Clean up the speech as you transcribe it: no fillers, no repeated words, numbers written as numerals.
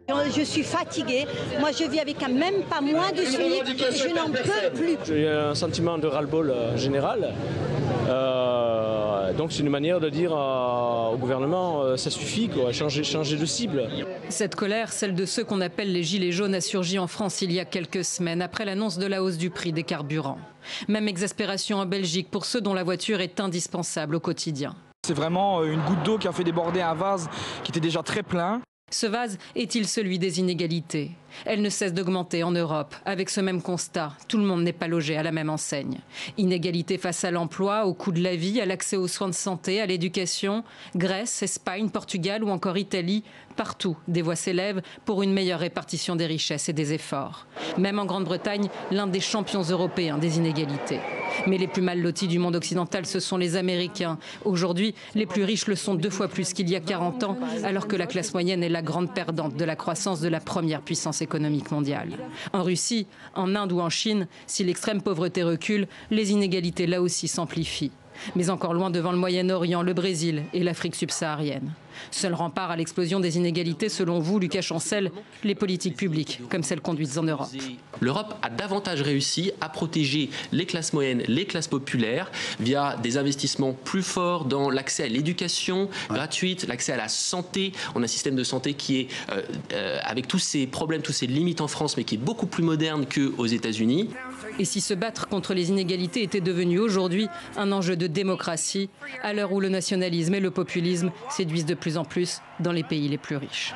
Je suis fatiguée. Moi, je vis avec même pas moins de SMIC. Je n'en peux plus. J'ai un sentiment de ras-le-bol général. Donc c'est une manière de dire au gouvernement, ça suffit, quoi, changer de cible. Cette colère, celle de ceux qu'on appelle les gilets jaunes, a surgi en France il y a quelques semaines, après l'annonce de la hausse du prix des carburants. Même exaspération en Belgique pour ceux dont la voiture est indispensable au quotidien. C'est vraiment une goutte d'eau qui a fait déborder un vase qui était déjà très plein. Ce vase est-il celui des inégalités? Elles ne cessent d'augmenter en Europe. Avec ce même constat, tout le monde n'est pas logé à la même enseigne. Inégalité face à l'emploi, au coût de la vie, à l'accès aux soins de santé, à l'éducation. Grèce, Espagne, Portugal ou encore Italie, partout, des voix s'élèvent pour une meilleure répartition des richesses et des efforts. Même en Grande-Bretagne, l'un des champions européens des inégalités. Mais les plus mal lotis du monde occidental, ce sont les Américains. Aujourd'hui, les plus riches le sont 2 fois plus qu'il y a 40 ans, alors que la classe moyenne est la grande perdante de la croissance de la première puissance économique mondiale. En Russie, en Inde ou en Chine, si l'extrême pauvreté recule, les inégalités là aussi s'amplifient. Mais encore loin devant le Moyen-Orient, le Brésil et l'Afrique subsaharienne. Seul rempart à l'explosion des inégalités, selon vous, Lucas Chancel, les politiques publiques, comme celles conduites en Europe. L'Europe a davantage réussi à protéger les classes moyennes, les classes populaires, via des investissements plus forts dans l'accès à l'éducation gratuite, l'accès à la santé. On a un système de santé qui est, avec tous ces problèmes, toutes ces limites en France, mais qui est beaucoup plus moderne qu'aux États-Unis. Et si se battre contre les inégalités était devenu aujourd'hui un enjeu de démocratie, à l'heure où le nationalisme et le populisme séduisent de plus en plus dans les pays les plus riches.